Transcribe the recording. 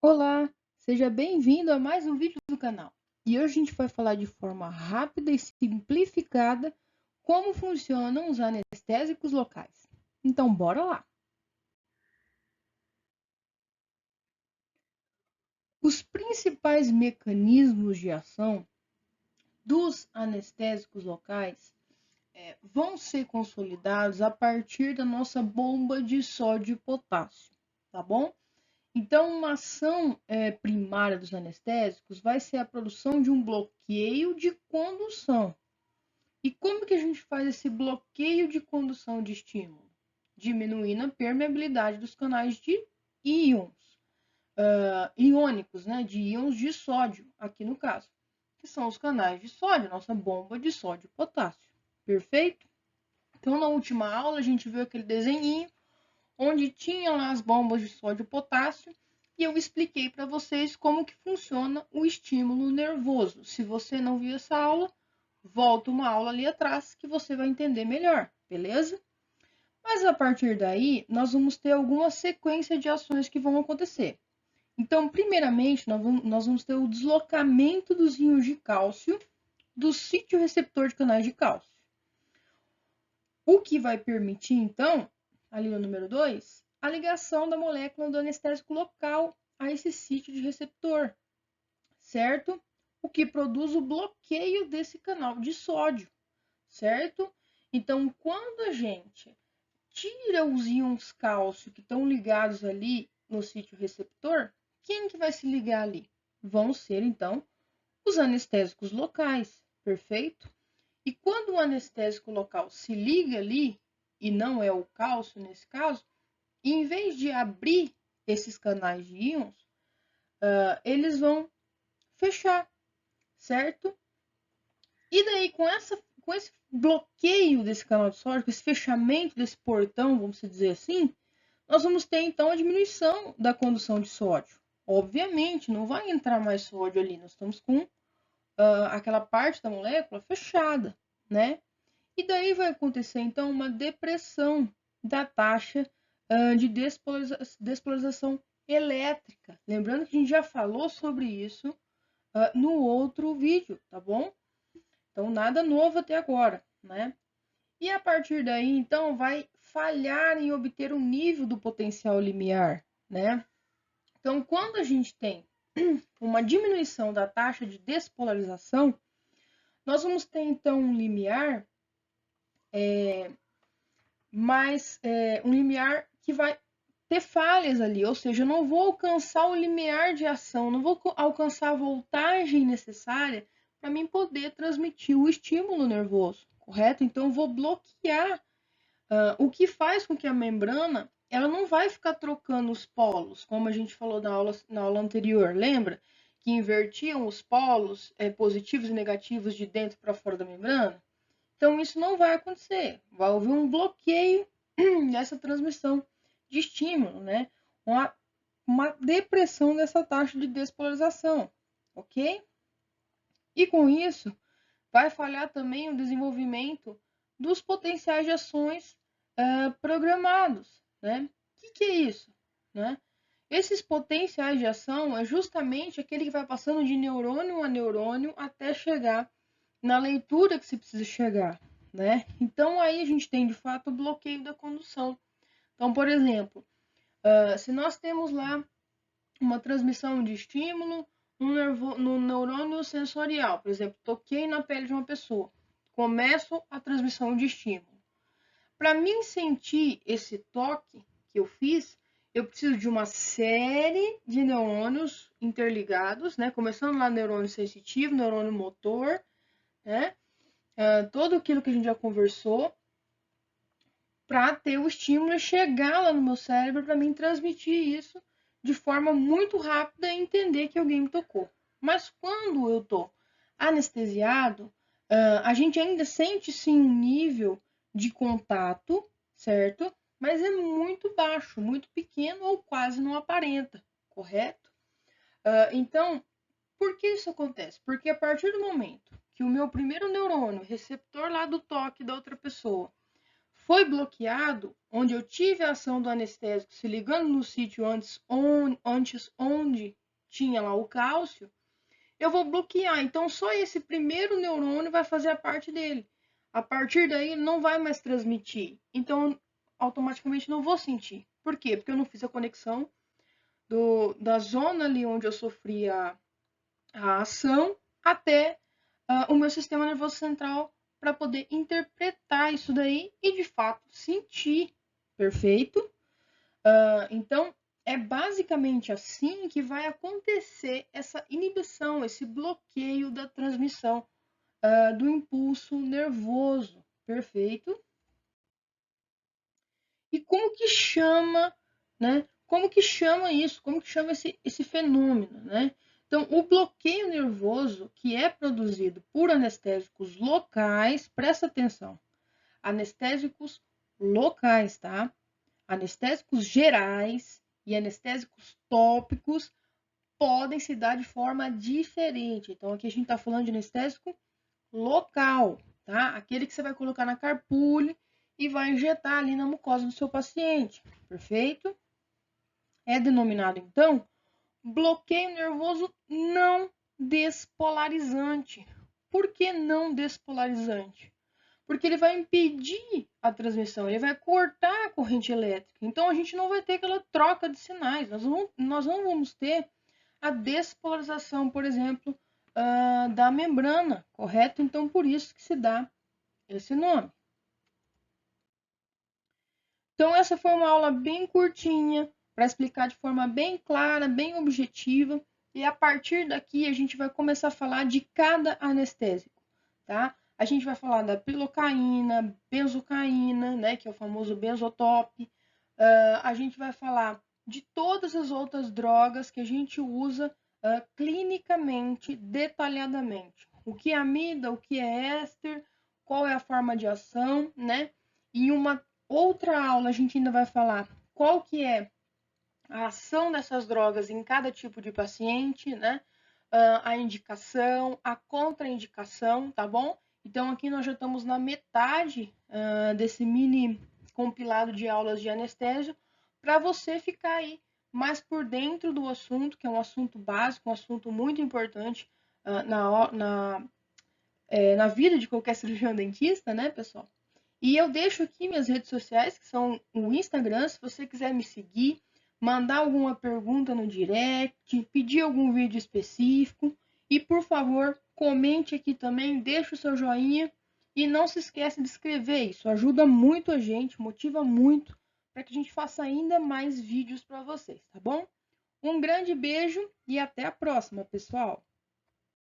Olá, seja bem-vindo a mais um vídeo do canal. E hoje a gente vai falar de forma rápida e simplificada como funcionam os anestésicos locais. Então, bora lá! Os principais mecanismos de ação dos anestésicos locais vão ser consolidados a partir da nossa bomba de sódio e potássio, tá bom? Então, uma ação primária dos anestésicos vai ser a produção de um bloqueio de condução. E como que a gente faz esse bloqueio de condução de estímulo? Diminuindo a permeabilidade dos canais de íons, iônicos, né? De íons de sódio, aqui no caso, que são os canais de sódio, nossa bomba de sódio e potássio. Perfeito? Então, na última aula, a gente viu aquele desenhinho onde tinha lá as bombas de sódio e potássio, e eu expliquei para vocês como que funciona o estímulo nervoso. Se você não viu essa aula, volta uma aula ali atrás que você vai entender melhor, beleza? Mas a partir daí, nós vamos ter alguma sequência de ações que vão acontecer. Então, primeiramente, nós vamos ter o deslocamento dos íons de cálcio do sítio receptor de canais de cálcio. O que vai permitir, então, ali no número 2, a ligação da molécula do anestésico local a esse sítio de receptor, certo? O que produz o bloqueio desse canal de sódio, certo? Então, quando a gente tira os íons cálcio que estão ligados ali no sítio receptor, quem que vai se ligar ali? Vão ser, então, os anestésicos locais, perfeito? E quando o anestésico local se liga ali, e não é o cálcio nesse caso, em vez de abrir esses canais de íons, eles vão fechar, certo? E daí, com esse bloqueio desse canal de sódio, com esse fechamento desse portão, vamos dizer assim, nós vamos ter então a diminuição da condução de sódio. Obviamente, não vai entrar mais sódio ali, nós estamos com aquela parte da molécula fechada, né? E daí vai acontecer então uma depressão da taxa de despolarização elétrica. Lembrando que a gente já falou sobre isso no outro vídeo, tá bom? Então, nada novo até agora, né? E a partir daí, então, vai falhar em obter o nível do potencial limiar, né? Então, quando a gente tem uma diminuição da taxa de despolarização, nós vamos ter, então, um limiar, um limiar que vai ter falhas ali, ou seja, eu não vou alcançar o limiar de ação, não vou alcançar a voltagem necessária para mim poder transmitir o estímulo nervoso, correto? Então, eu vou bloquear, o que faz com que a membrana ela não vai ficar trocando os polos, como a gente falou na aula anterior, lembra? Que invertiam os polos positivos e negativos de dentro para fora da membrana? Então, isso não vai acontecer, vai haver um bloqueio nessa transmissão de estímulo, né? Uma depressão dessa taxa de despolarização, ok? E com isso, vai falhar também o desenvolvimento dos potenciais de ações programados, né? O que é isso, né? Esses potenciais de ação é justamente aquele que vai passando de neurônio a neurônio até chegar na leitura que se precisa chegar, né? Então aí a gente tem de fato o bloqueio da condução. Então, por exemplo, se nós temos lá uma transmissão de estímulo no neurônio sensorial, por exemplo, toquei na pele de uma pessoa, começo a transmissão de estímulo. Para mim sentir esse toque que eu fiz, eu preciso de uma série de neurônios interligados, né? Começando lá no neurônio sensitivo, neurônio motor, né? Tudo aquilo que a gente já conversou, para ter o estímulo e chegar lá no meu cérebro para mim transmitir isso de forma muito rápida e entender que alguém me tocou. Mas quando eu tô anestesiado, a gente ainda sente sim um nível de contato, certo? Mas é muito baixo, muito pequeno ou quase não aparenta, correto? Então, por que isso acontece? Porque a partir do momento que o meu primeiro neurônio, receptor lá do toque da outra pessoa, foi bloqueado, onde eu tive a ação do anestésico se ligando no sítio antes onde tinha lá o cálcio, eu vou bloquear. Então, só esse primeiro neurônio vai fazer a parte dele. A partir daí, ele não vai mais transmitir. Então, automaticamente não vou sentir. Por quê? Porque eu não fiz a conexão da zona ali onde eu sofri a ação até o meu sistema nervoso central para poder interpretar isso daí e, de fato, sentir. Perfeito? Então, é basicamente assim que vai acontecer essa inibição, esse bloqueio da transmissão do impulso nervoso. Perfeito? E como que chama, né? Como que chama isso? Como que chama esse fenômeno, né? Então, o bloqueio nervoso que é produzido por anestésicos locais, presta atenção, anestésicos locais, tá? Anestésicos gerais e anestésicos tópicos podem se dar de forma diferente. Então, aqui a gente está falando de anestésico local, tá? Aquele que você vai colocar na carpule e vai injetar ali na mucosa do seu paciente, perfeito? É denominado, então, bloqueio nervoso não despolarizante. Por que não despolarizante? Porque ele vai impedir a transmissão, ele vai cortar a corrente elétrica. Então, a gente não vai ter aquela troca de sinais. Nós não vamos ter a despolarização, por exemplo, da membrana, correto? Então, por isso que se dá esse nome. Então, essa foi uma aula bem curtinha, para explicar de forma bem clara, bem objetiva. E a partir daqui, a gente vai começar a falar de cada anestésico, tá? A gente vai falar da pilocaína, benzocaína, né, que é o famoso benzotope. A gente vai falar de todas as outras drogas que a gente usa clinicamente, detalhadamente. O que é amida, o que é éster, qual é a forma de ação, né? E uma outra aula a gente ainda vai falar qual que é a ação dessas drogas em cada tipo de paciente, né? A indicação, a contraindicação, tá bom? Então aqui nós já estamos na metade desse mini compilado de aulas de anestésio para você ficar aí mais por dentro do assunto, que é um assunto básico, um assunto muito importante na vida de qualquer cirurgião dentista, né, pessoal? E eu deixo aqui minhas redes sociais, que são o Instagram, se você quiser me seguir, mandar alguma pergunta no direct, pedir algum vídeo específico. E, por favor, comente aqui também, deixe o seu joinha e não se esqueça de escrever. Isso ajuda muito a gente, motiva muito para que a gente faça ainda mais vídeos para vocês, tá bom? Um grande beijo e até a próxima, pessoal!